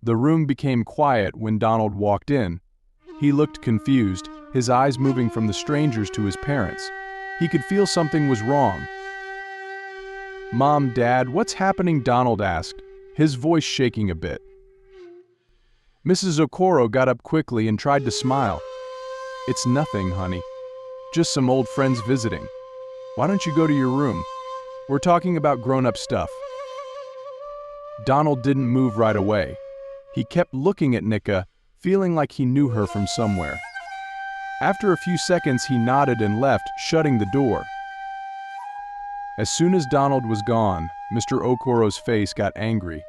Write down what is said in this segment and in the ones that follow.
The room became quiet when Donald walked in. He looked confused, his eyes moving from the strangers to his parents. He could feel something was wrong. "Mom, Dad, what's happening?" Donald asked, his voice shaking a bit. Mrs. Okoro got up quickly and tried to smile. "It's nothing, honey. Just some old friends visiting. Why don't you go to your room? We're talking about grown-up stuff." Donald didn't move right away. He kept looking at Nneka, feeling like he knew her from somewhere. After a few seconds, he nodded and left, shutting the door. As soon as Donald was gone, Mr. Okoro's face got angry.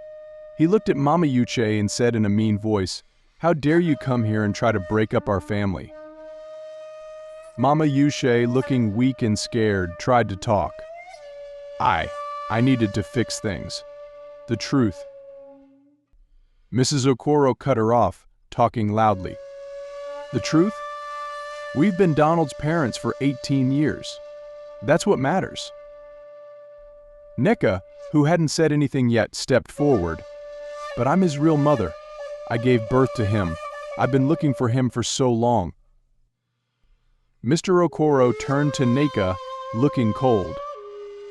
He looked at Mama Uche and said in a mean voice, "How dare you come here and try to break up our family?" Mama Uche, looking weak and scared, tried to talk. I needed to fix things. The truth." Mrs. Okoro cut her off, talking loudly. "The truth? We've been Donald's parents for 18 years. That's what matters." Nneka, who hadn't said anything yet, stepped forward. "But I'm his real mother. I gave birth to him. I've been looking for him for so long." Mr. Okoro turned to Nneka, looking cold.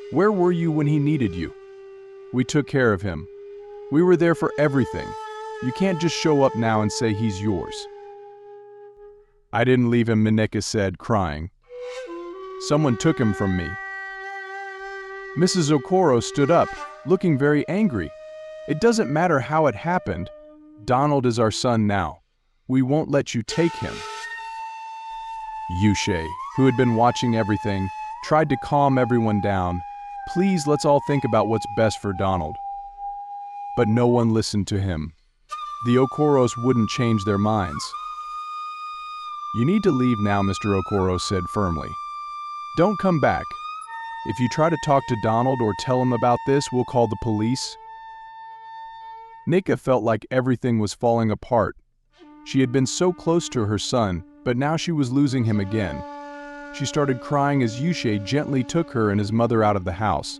"Where were you when he needed you? We took care of him. We were there for everything. You can't just show up now and say he's yours." "I didn't leave him," Nneka said, crying. "Someone took him from me." Mrs. Okoro stood up, looking very angry. "It doesn't matter how it happened. Donald is our son now. We won't let you take him." Uche, who had been watching everything, tried to calm everyone down. "Please, let's all think about what's best for Donald." But no one listened to him. The Okoros wouldn't change their minds. "You need to leave now," Mr. Okoro said firmly. "Don't come back. If you try to talk to Donald or tell him about this, we'll call the police." Nneka felt like everything was falling apart. She had been so close to her son, but now she was losing him again. She started crying as Uche gently took her and his mother out of the house.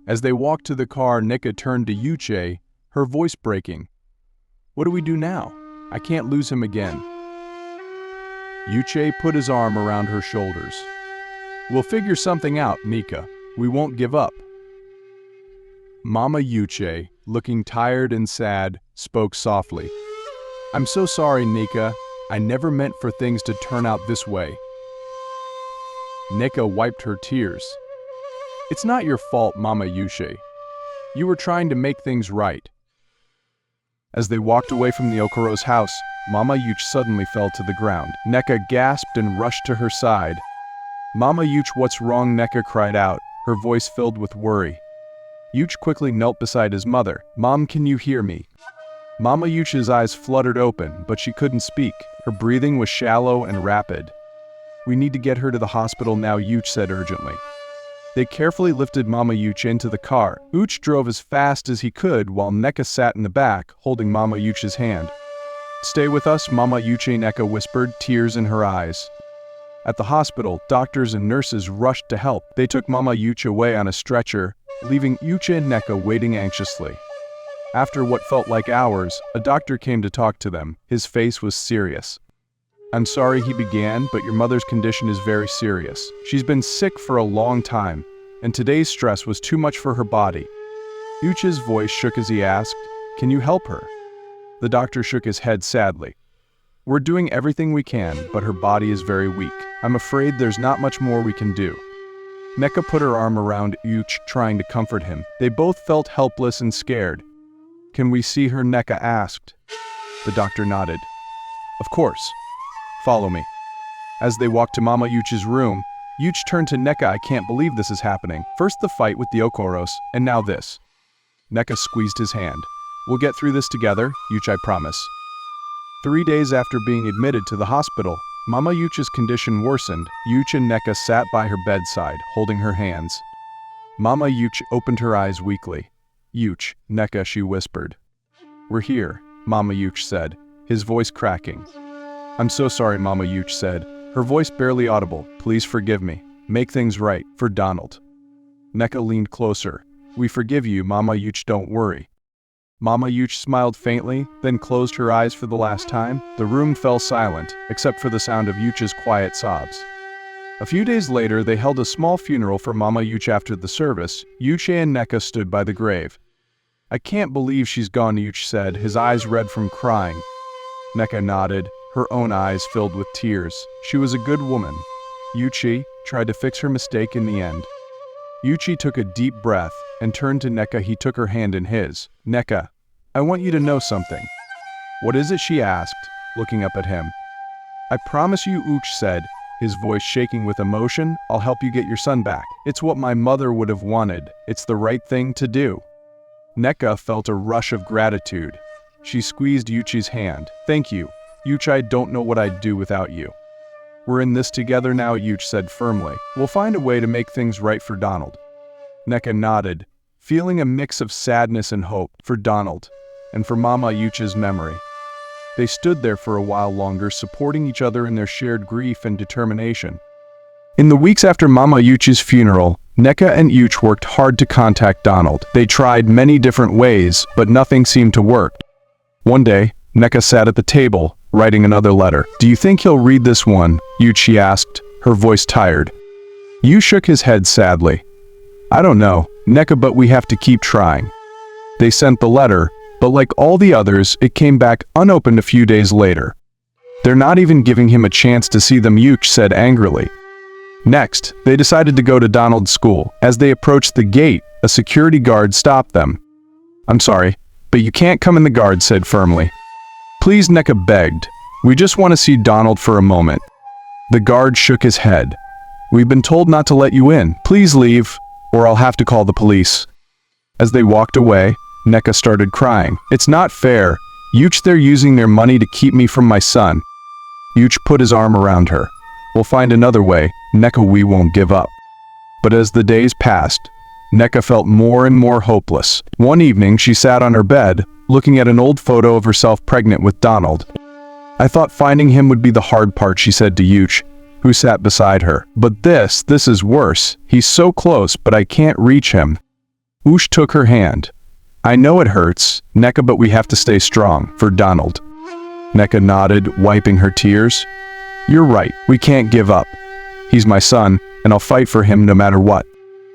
As they walked to the car, Nneka turned to Uche, her voice breaking. "What do we do now? I can't lose him again." Uche put his arm around her shoulders. "We'll figure something out, Nneka. We won't give up." Mama Uche, looking tired and sad, spoke softly. "I'm so sorry, Nneka. I never meant for things to turn out this way." Nneka wiped her tears. "It's not your fault, Mama Uche. You were trying to make things right." As they walked away from the Okoro's house, Mama Uche suddenly fell to the ground. Nneka gasped and rushed to her side. "Mama Uche, what's wrong?" Nneka cried out, her voice filled with worry. Uche quickly knelt beside his mother. "Mom, can you hear me?" Mama Uche's eyes fluttered open, but she couldn't speak. Her breathing was shallow and rapid. "We need to get her to the hospital now," Uche said urgently. They carefully lifted Mama Uche into the car. Uche drove as fast as he could while Nneka sat in the back, holding Mama Uche's hand. "Stay with us, Mama Uche," Nneka whispered, tears in her eyes. At the hospital, doctors and nurses rushed to help. They took Mama Uche away on a stretcher, leaving Uche and Nneka waiting anxiously. After what felt like hours, a doctor came to talk to them. His face was serious. "I'm sorry," he began, "but your mother's condition is very serious. She's been sick for a long time, and today's stress was too much for her body." Uche's voice shook as he asked, "Can you help her?" The doctor shook his head sadly. "We're doing everything we can, but her body is very weak. I'm afraid there's not much more we can do." Nneka put her arm around Uche, trying to comfort him. They both felt helpless and scared. "Can we see her?" Nneka asked. The doctor nodded. "Of course. Follow me." As they walked to Mama Uche's room, Uche turned to Nneka. "I can't believe this is happening. First the fight with the Okoros, and now this." Nneka squeezed his hand. "We'll get through this together, Uche, I promise." 3 days after being admitted to the hospital, Mama Uche's condition worsened. Uche and Nneka sat by her bedside, holding her hands. Mama Uche opened her eyes weakly. "Uche, Nneka," she whispered. "We're here," Mama Uche said, his voice cracking. "I'm so sorry," Mama Uche said, her voice barely audible. "Please forgive me. Make things right, for Donald." Nneka leaned closer. "We forgive you, Mama Uche, don't worry." Mama Yuch smiled faintly, then closed her eyes for the last time. The room fell silent, except for the sound of Yuch's quiet sobs. A few days later, they held a small funeral for Mama Yuch. After the service, Yuch and Nneka stood by the grave. "I can't believe she's gone," Yuch said, his eyes red from crying. Nneka nodded, her own eyes filled with tears. She was a good woman. Yuchi tried to fix her mistake in the end. Yuchi took a deep breath and turned to Nneka. He took her hand in his. "Nneka, I want you to know something." "What is it?" she asked, looking up at him. "I promise you," Yuch said, his voice shaking with emotion, "I'll help you get your son back. It's what my mother would have wanted. It's the right thing to do." Nneka felt a rush of gratitude. She squeezed Yuchi's hand. "Thank you. Yuch, I don't know what I'd do without you." "We're in this together now," Yuch said firmly. "We'll find a way to make things right for Donald." Nneka nodded, feeling a mix of sadness and hope for Donald and for Mama Yuch's memory. They stood there for a while longer, supporting each other in their shared grief and determination. In the weeks after Mama Yuch's funeral, Nneka and Yuch worked hard to contact Donald. They tried many different ways, but nothing seemed to work. One day, Nneka sat at the table, writing another letter. "Do you think he'll read this one?" Yuch asked, her voice tired. Yuch shook his head sadly. "I don't know, Nneka, but we have to keep trying." They sent the letter, but like all the others, it came back unopened a few days later. "They're not even giving him a chance to see them," Yuch said angrily. Next, they decided to go to Donald's school. As they approached the gate, a security guard stopped them. "I'm sorry, but you can't come in," the guard said firmly. "Please," Nneka begged. "We just want to see Donald for a moment." The guard shook his head. "We've been told not to let you in. Please leave, or I'll have to call the police." As they walked away, Nneka started crying. "It's not fair. Yuch, they're using their money to keep me from my son." Yuch put his arm around her. "We'll find another way, Nneka, we won't give up." But as the days passed, Nneka felt more and more hopeless. One evening, she sat on her bed, looking at an old photo of herself pregnant with Donald. "I thought finding him would be the hard part," she said to Yuch, who sat beside her. "But this is worse. He's so close, but I can't reach him." Yuch took her hand. "I know it hurts, Nneka, but we have to stay strong for Donald." Nneka nodded, wiping her tears. "You're right, we can't give up. He's my son, and I'll fight for him no matter what."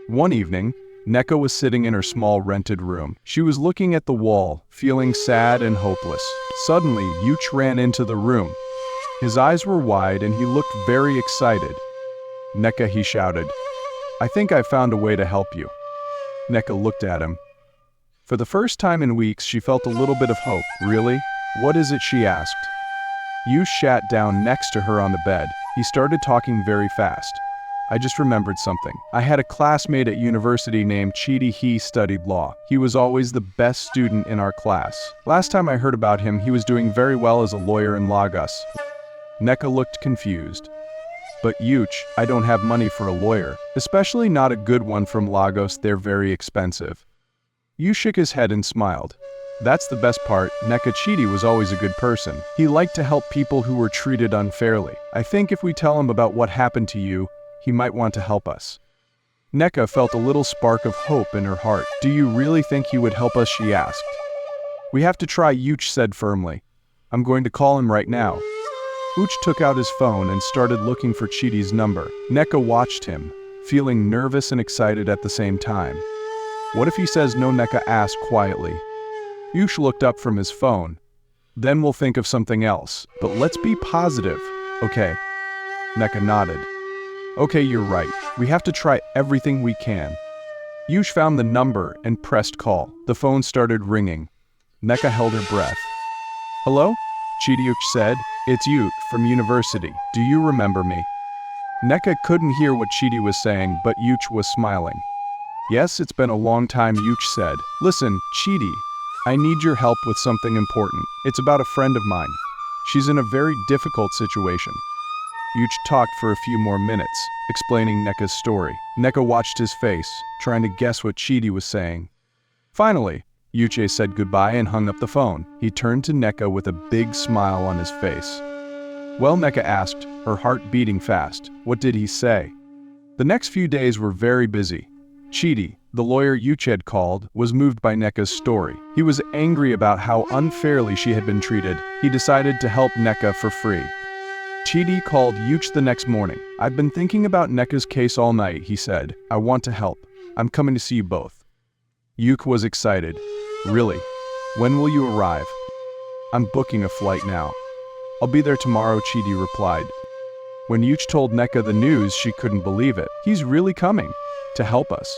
One evening, Nneka was sitting in her small rented room. She was looking at the wall, feeling sad and hopeless. Suddenly, Yuch ran into the room. His eyes were wide and he looked very excited. "Nneka," he shouted, "I think I found a way to help you." Nneka looked at him. For the first time in weeks, she felt a little bit of hope. "Really? What is it?" she asked. Yuch sat down next to her on the bed. He started talking very fast. "I just remembered something. I had a classmate at university named Chidi. He studied law. He was always the best student in our class. Last time I heard about him, he was doing very well as a lawyer in Lagos." Nneka looked confused. "But Yuch, I don't have money for a lawyer, especially not a good one from Lagos. They're very expensive." Yuch shook his head and smiled. "That's the best part, Nneka. Chidi was always a good person. He liked to help people who were treated unfairly. I think if we tell him about what happened to you, he might want to help us." Nneka felt a little spark of hope in her heart. "Do you really think he would help us?" she asked. "We have to try," Yuch said firmly. "I'm going to call him right now." Yuch took out his phone and started looking for Chidi's number. Nneka watched him, feeling nervous and excited at the same time. "What if he says no?" Nneka asked quietly. Yuch looked up from his phone. "Then we'll think of something else. But let's be positive, okay?" Nneka nodded. "Okay, you're right. We have to try everything we can." Yuch found the number and pressed call. The phone started ringing. Nneka held her breath. "Hello?" Chidi, Yuch said. "It's Yuch from university. Do you remember me?" Nneka couldn't hear what Chidi was saying, but Yuch was smiling. "Yes, it's been a long time," Yuch said. "Listen, Chidi, I need your help with something important. It's about a friend of mine. She's in a very difficult situation." Yuch talked for a few more minutes, explaining Nneka's story. Nneka watched his face, trying to guess what Chidi was saying. Finally, Yuch said goodbye and hung up the phone. He turned to Nneka with a big smile on his face. "Well," Nneka asked, her heart beating fast, "what did he say?" The next few days were very busy. Chidi, the lawyer Yuch had called, was moved by Nneka's story. He was angry about how unfairly she had been treated. He decided to help Nneka for free. Chidi called Yuch the next morning. "I've been thinking about Nneka's case all night," he said. "I want to help. I'm coming to see you both." Yuch was excited. "Really? When will you arrive?" "I'm booking a flight now." "I'll be there tomorrow," Chidi replied. When Yuch told Nneka the news, she couldn't believe it. "He's really coming to help us."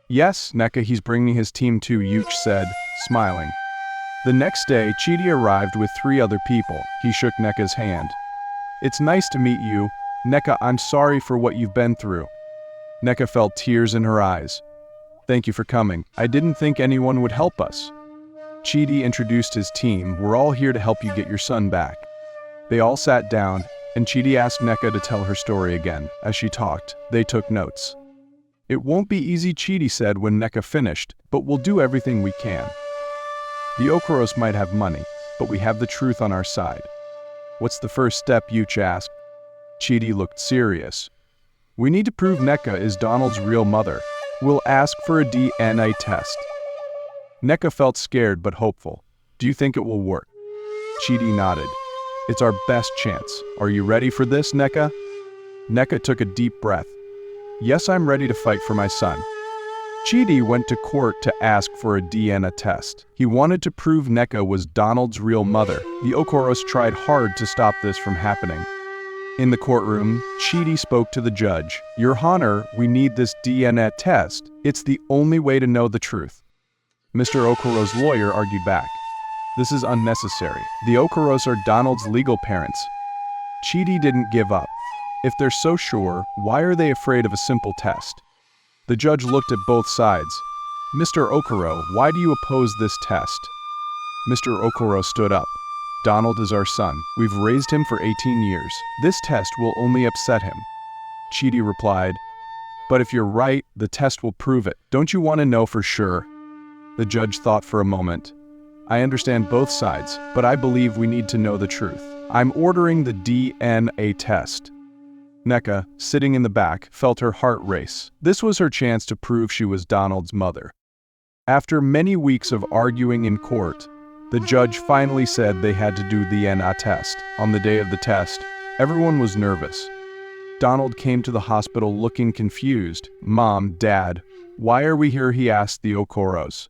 "Yes, Nneka, he's bringing his team too," Yuch said, smiling. The next day, Chidi arrived with 3 other people. He shook Nneka's hand. "It's nice to meet you. Nneka, I'm sorry for what you've been through." Nneka felt tears in her eyes. "Thank you for coming. I didn't think anyone would help us." Chidi introduced his team. "We're all here to help you get your son back." They all sat down, and Chidi asked Nneka to tell her story again. As she talked, they took notes. "It won't be easy," Chidi said when Nneka finished, "but we'll do everything we can. The Okaros might have money, but we have the truth on our side." "What's the first step?" Yuch asked. Chidi looked serious. "We need to prove Nneka is Donald's real mother. We'll ask for a DNA test." Nneka felt scared but hopeful. "Do you think it will work?" Chidi nodded. "It's our best chance. Are you ready for this, Nneka?" Nneka took a deep breath. "Yes, I'm ready to fight for my son." Chidi went to court to ask for a DNA test. He wanted to prove Nneka was Donald's real mother. The Okaros tried hard to stop this from happening. In the courtroom, Chidi spoke to the judge. "Your Honor, we need this DNA test. It's the only way to know the truth." Mr. Okaros' lawyer argued back. "This is unnecessary. The Okaros are Donald's legal parents." Chidi didn't give up. If they're so sure, why are they afraid of a simple test? The judge looked at both sides. "Mr. Okoro, why do you oppose this test?" Mr. Okoro stood up. "Donald is our son. We've raised him for 18 years. This test will only upset him." Chidi replied, "But if you're right, the test will prove it. Don't you want to know for sure?" The judge thought for a moment. "I understand both sides, but I believe we need to know the truth. I'm ordering the DNA test." Nneka, sitting in the back, felt her heart race. This was her chance to prove she was Donald's mother. After many weeks of arguing in court, the judge finally said they had to do the DNA test. On the day of the test, everyone was nervous. Donald came to the hospital looking confused. "Mom, Dad, why are we here?" he asked the Okaros.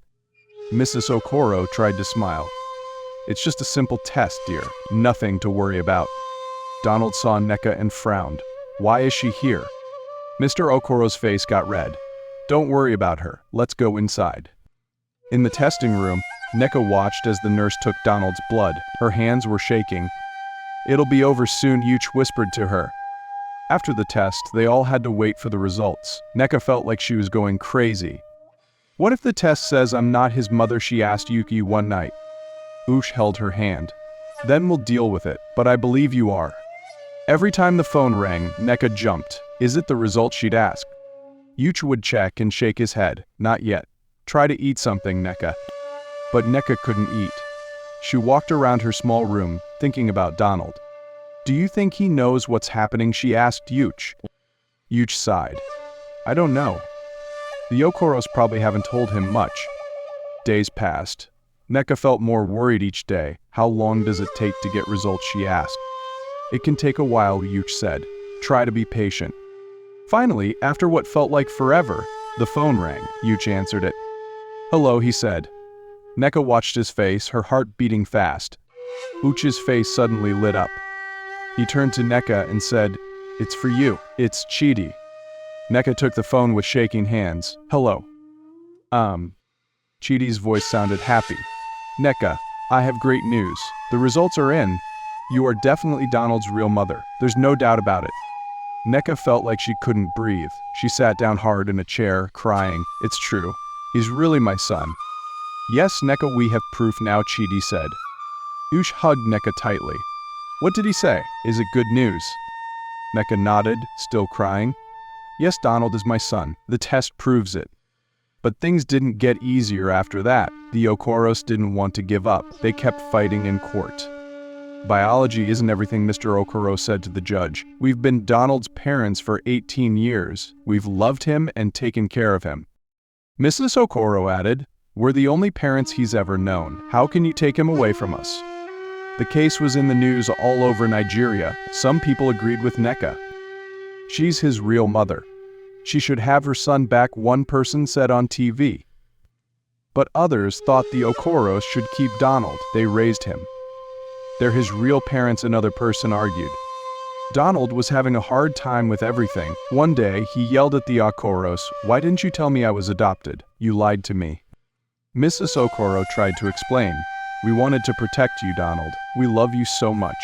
Mrs. Okoro tried to smile. "It's just a simple test, dear. Nothing to worry about." Donald saw Nneka and frowned. "Why is she here?" Mr. Okoro's face got red. "Don't worry about her. Let's go inside." In the testing room, Nneka watched as the nurse took Donald's blood. Her hands were shaking. "It'll be over soon," Yuch whispered to her. After the test, they all had to wait for the results. Nneka felt like she was going crazy. "What if the test says I'm not his mother?" she asked Yuki one night. Ush held her hand. "Then we'll deal with it, but I believe you are." Every time the phone rang, Nneka jumped. Is it the result she'd ask? Yuch would check and shake his head. "Not yet. Try to eat something, Nneka." But Nneka couldn't eat. She walked around her small room, thinking about Donald. "Do you think he knows what's happening?" she asked Yuch. Yuch sighed. "I don't know. The Okaros probably haven't told him much." Days passed. Nneka felt more worried each day. "How long does it take to get results?" she asked. "It can take a while," Yuch said. "Try to be patient." Finally, after what felt like forever, the phone rang. Yuch answered it. "Hello," he said. Nneka watched his face, her heart beating fast. Uch's face suddenly lit up. He turned to Nneka and said, "It's for you. It's Chidi." Nneka took the phone with shaking hands. "Hello." Chidi's voice sounded happy. "Nneka, I have great news. The results are in. You are definitely Donald's real mother. There's no doubt about it." Nneka felt like she couldn't breathe. She sat down hard in a chair, crying. "It's true. He's really my son." "Yes, Nneka, we have proof now," Chidi said. Ush hugged Nneka tightly. "What did he say? Is it good news?" Nneka nodded, still crying. "Yes, Donald is my son. The test proves it." But things didn't get easier after that. The Okaros didn't want to give up. They kept fighting in court. "Biology isn't everything," Mr. Okoro said to the judge. "We've been Donald's parents for 18 years. We've loved him and taken care of him." Mrs. Okoro added, "We're the only parents he's ever known. How can you take him away from us?" The case was in the news all over Nigeria. Some people agreed with Nneka. She's his real mother. She should have her son back, one person said on TV. But others thought the Okoros should keep Donald. They raised him. They're his real parents, another person argued. Donald was having a hard time with everything. One day, he yelled at the Okoros, "Why didn't you tell me I was adopted? You lied to me." Mrs. Okoro tried to explain. "We wanted to protect you, Donald. We love you so much."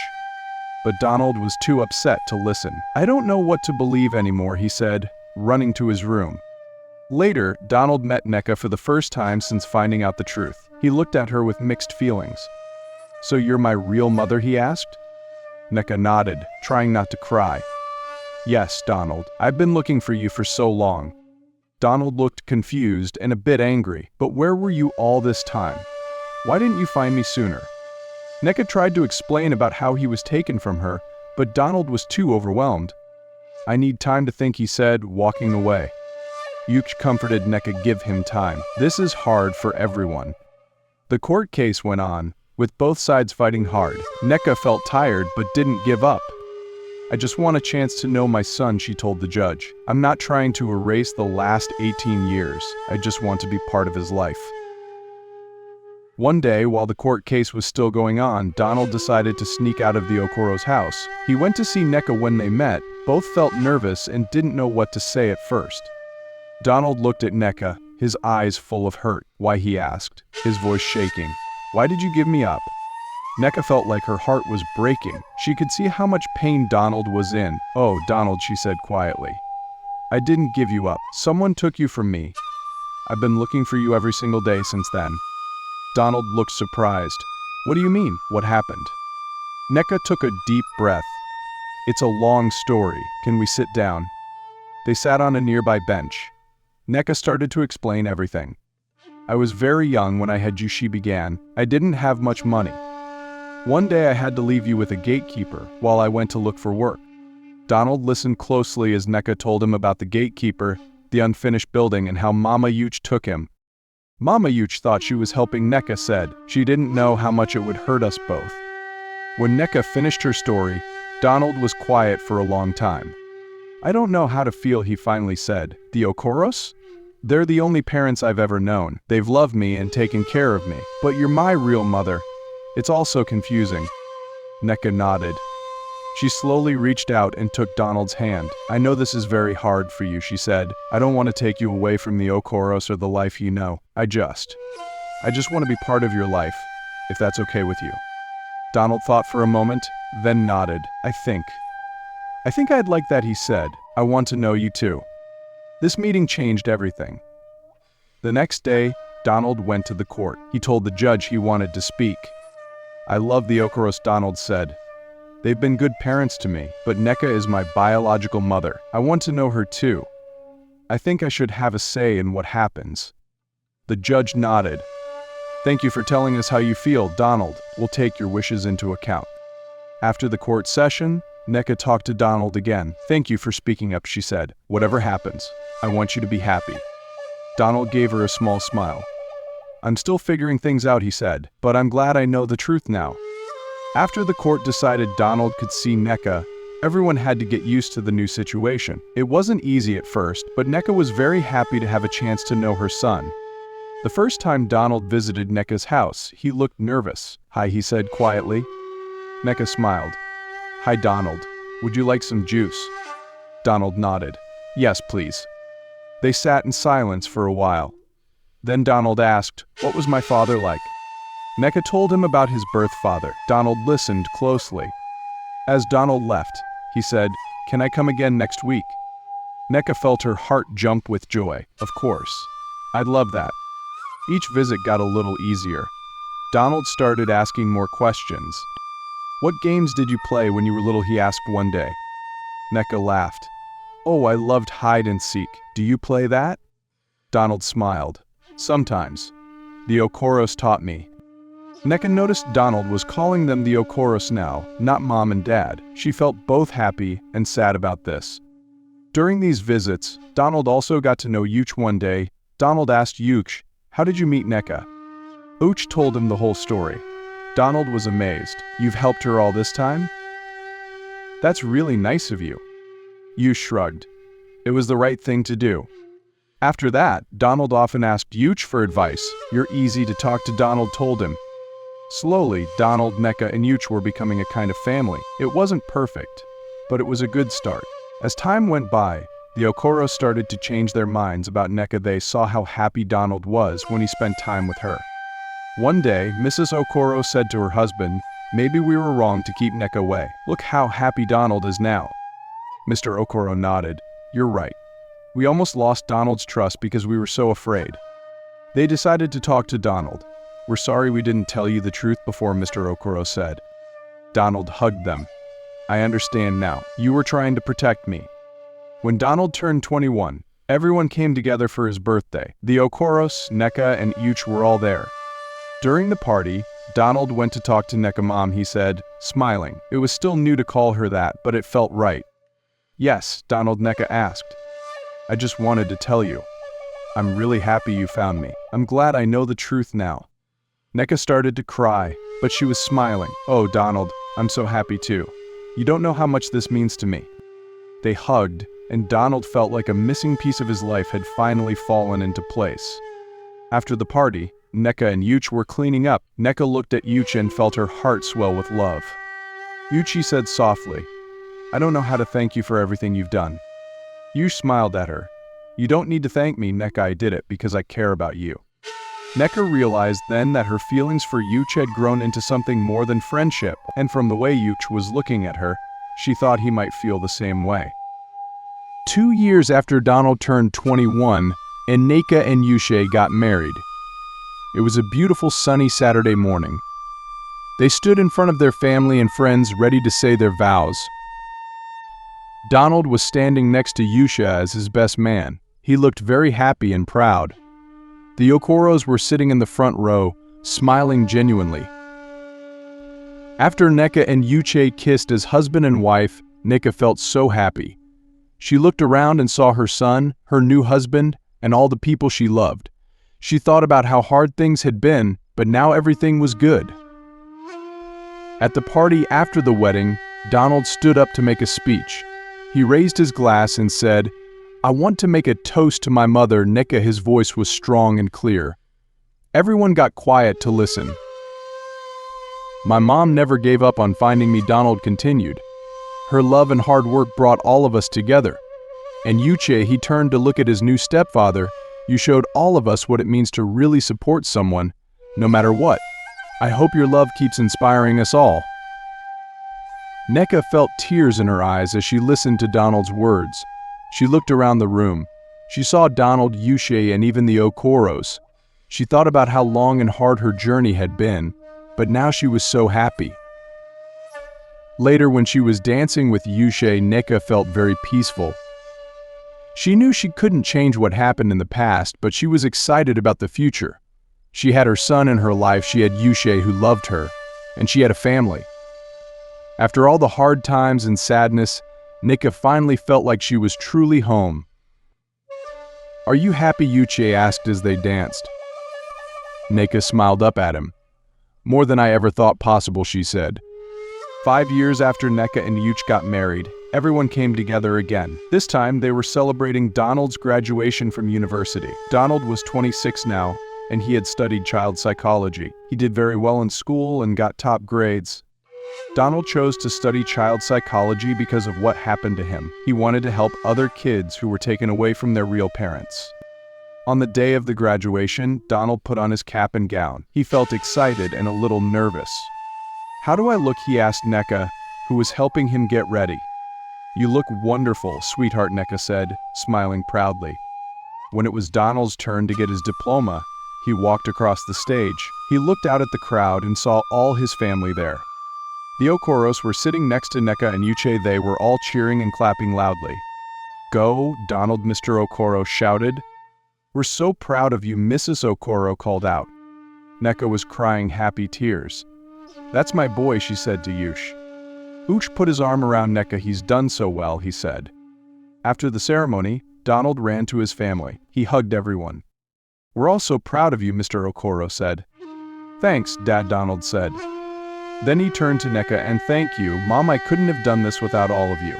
But Donald was too upset to listen. "I don't know what to believe anymore," he said, running to his room. Later, Donald met Nneka for the first time since finding out the truth. He looked at her with mixed feelings. "So you're my real mother?" he asked. Nneka nodded, trying not to cry. "Yes, Donald. I've been looking for you for so long." Donald looked confused and a bit angry. "But where were you all this time? Why didn't you find me sooner?" Nneka tried to explain about how he was taken from her, but Donald was too overwhelmed. "I need time to think," he said, walking away. Yuch comforted Nneka. "Give him time. This is hard for everyone." The court case went on, with both sides fighting hard. Nneka felt tired but didn't give up. "I just want a chance to know my son," she told the judge. "I'm not trying to erase the last 18 years. I just want to be part of his life." One day, while the court case was still going on, Donald decided to sneak out of the Okoro's house. He went to see Nneka when they met. Both felt nervous and didn't know what to say at first. Donald looked at Nneka, his eyes full of hurt. "Why?" he asked, his voice shaking. "Why did you give me up?" Nneka felt like her heart was breaking. She could see how much pain Donald was in. "Oh, Donald," she said quietly. "I didn't give you up. Someone took you from me. I've been looking for you every single day since then." Donald looked surprised. "What do you mean? What happened?" Nneka took a deep breath. "It's a long story. Can we sit down?" They sat on a nearby bench. Nneka started to explain everything. "I was very young when I had you," she began. "I didn't have much money. One day I had to leave you with a gatekeeper while I went to look for work." Donald listened closely as Nneka told him about the gatekeeper, the unfinished building, and how Mama Yuch took him. Mama Yuch thought she was helping, Nneka said. "She didn't know how much it would hurt us both." When Nneka finished her story, Donald was quiet for a long time. "I don't know how to feel," he finally said. "The Okoros? They're the only parents I've ever known. They've loved me and taken care of me. But you're my real mother. It's all so confusing." Nneka nodded. She slowly reached out and took Donald's hand. "I know this is very hard for you," she said. "I don't want to take you away from the Okoros or the life you know. I just want to be part of your life, if that's okay with you." Donald thought for a moment, then nodded. I think I'd like that," he said. "I want to know you too." This meeting changed everything. The next day, Donald went to the court. He told the judge he wanted to speak. "I love the Okoros," Donald said. "They've been good parents to me, but Nneka is my biological mother. I want to know her too. I think I should have a say in what happens." The judge nodded. "Thank you for telling us how you feel, Donald. We'll take your wishes into account." After the court session, Nneka talked to Donald again. "Thank you for speaking up," she said. "Whatever happens, I want you to be happy." Donald gave her a small smile. "I'm still figuring things out," he said, "but I'm glad I know the truth now." After the court decided Donald could see Nneka, everyone had to get used to the new situation. It wasn't easy at first, but Nneka was very happy to have a chance to know her son. The first time Donald visited Nneka's house, he looked nervous. "Hi," he said quietly. Nneka smiled. "Hi, Donald. Would you like some juice?" Donald nodded. "Yes, please." They sat in silence for a while. Then Donald asked, "What was my father like?" Nneka told him about his birth father. Donald listened closely. As Donald left, he said, "Can I come again next week?" Nneka felt her heart jump with joy. "Of course. I'd love that." Each visit got a little easier. Donald started asking more questions. "What games did you play when you were little?" he asked one day. Nneka laughed. "Oh, I loved hide and seek. Do you play that?" Donald smiled. "Sometimes. The Okoros taught me." Nneka noticed Donald was calling them the Okoros now, not Mom and Dad. She felt both happy and sad about this. During these visits, Donald also got to know Yuch one day. Donald asked Yuch, "How did you meet Nneka?" Yuch told him the whole story. Donald was amazed. "You've helped her all this time?" "That's really nice of you." Yuch shrugged. "It was the right thing to do." After that, Donald often asked Yuch for advice. "You're easy to talk to," Donald told him. Slowly, Donald, Nneka, and Yuch were becoming a kind of family. It wasn't perfect, but it was a good start. As time went by, the Okoros started to change their minds about Nneka. They saw how happy Donald was when he spent time with her. One day, Mrs. Okoro said to her husband, "Maybe we were wrong to keep Nneka away. Look how happy Donald is now." Mr. Okoro nodded. "You're right. We almost lost Donald's trust because we were so afraid." They decided to talk to Donald. "We're sorry we didn't tell you the truth before," Mr. Okoro said. Donald hugged them. "I understand now. You were trying to protect me." When Donald turned 21, everyone came together for his birthday. The Okoros, Nneka, and Yuch were all there. During the party, Donald went to talk to Nneka Mom, he said, smiling. It was still new to call her that, but it felt right. "Yes," Donald, Nneka asked. "I just wanted to tell you. I'm really happy you found me. I'm glad I know the truth now." Nneka started to cry, but she was smiling. "Oh, Donald, I'm so happy too. You don't know how much this means to me." They hugged, and Donald felt like a missing piece of his life had finally fallen into place. After the party, Nneka and Yuch were cleaning up. Nneka looked at Yuch and felt her heart swell with love. Yuch said softly, "I don't know how to thank you for everything you've done." Yuch smiled at her. "You don't need to thank me, Nneka. I did it because I care about you." Nneka realized then that her feelings for Yuch had grown into something more than friendship, and from the way Yuch was looking at her, she thought he might feel the same way. 2 years after Donald turned 21, Nneka and Yuch got married. It was a beautiful sunny Saturday morning. They stood in front of their family and friends ready to say their vows. Donald was standing next to Yuch as his best man. He looked very happy and proud. The Okoros were sitting in the front row, smiling genuinely. After Nneka and Yuch kissed as husband and wife, Nneka felt so happy. She looked around and saw her son, her new husband, and all the people she loved. She thought about how hard things had been, but now everything was good. At the party after the wedding, Donald stood up to make a speech. He raised his glass and said, "I want to make a toast to my mother, Nneka." His voice was strong and clear. Everyone got quiet to listen. "My mom never gave up on finding me," Donald continued. "Her love and hard work brought all of us together. And Yuch," he turned to look at his new stepfather, "you showed all of us what it means to really support someone, no matter what. I hope your love keeps inspiring us all." Nneka felt tears in her eyes as she listened to Donald's words. She looked around the room. She saw Donald, Yuch, and even the Okoros. She thought about how long and hard her journey had been, but now she was so happy. Later, when she was dancing with Yuch, Nneka felt very peaceful. She knew she couldn't change what happened in the past, but she was excited about the future. She had her son in her life, she had Yuch who loved her, and she had a family. After all the hard times and sadness, Nneka finally felt like she was truly home. "Are you happy?" Yuch asked as they danced. Nneka smiled up at him. "More than I ever thought possible," she said. 5 years after Nneka and Yuch got married, everyone came together again. This time, they were celebrating Donald's graduation from university. Donald was 26 now, and he had studied child psychology. He did very well in school and got top grades. Donald chose to study child psychology because of what happened to him. He wanted to help other kids who were taken away from their real parents. On the day of the graduation, Donald put on his cap and gown. He felt excited and a little nervous. "How do I look?" he asked Nneka, who was helping him get ready. "You look wonderful, sweetheart," Nneka said, smiling proudly. When it was Donald's turn to get his diploma, he walked across the stage. He looked out at the crowd and saw all his family there. The Okoros were sitting next to Nneka and Yuch. They were all cheering and clapping loudly. "Go, Donald," Mr. Okoro shouted. "We're so proud of you," Mrs. Okoro called out. Nneka was crying happy tears. "That's my boy," she said to Yuch. Yuch put his arm around Nneka. "He's done so well," he said. After the ceremony, Donald ran to his family. He hugged everyone. We're all so proud of you, Mr. Okoro said. Thanks, Dad, Donald said. Then he turned to Nneka and thank you, Mom, I couldn't have done this without all of you.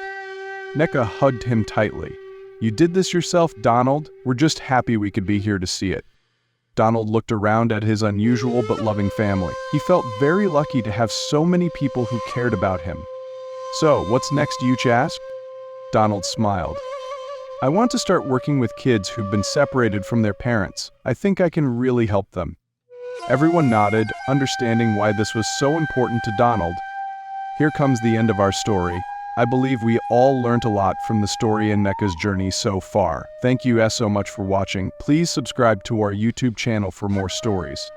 Nneka hugged him tightly. You did this yourself, Donald? We're just happy we could be here to see it. Donald looked around at his unusual but loving family. He felt very lucky to have so many people who cared about him. So, what's next, Yuch asked? Donald smiled. I want to start working with kids who've been separated from their parents. I think I can really help them. Everyone nodded, understanding why this was so important to Donald. Here comes the end of our story. I believe we all learned a lot from the story and Nneka's journey so far. Thank you so much for watching. Please subscribe to our YouTube channel for more stories.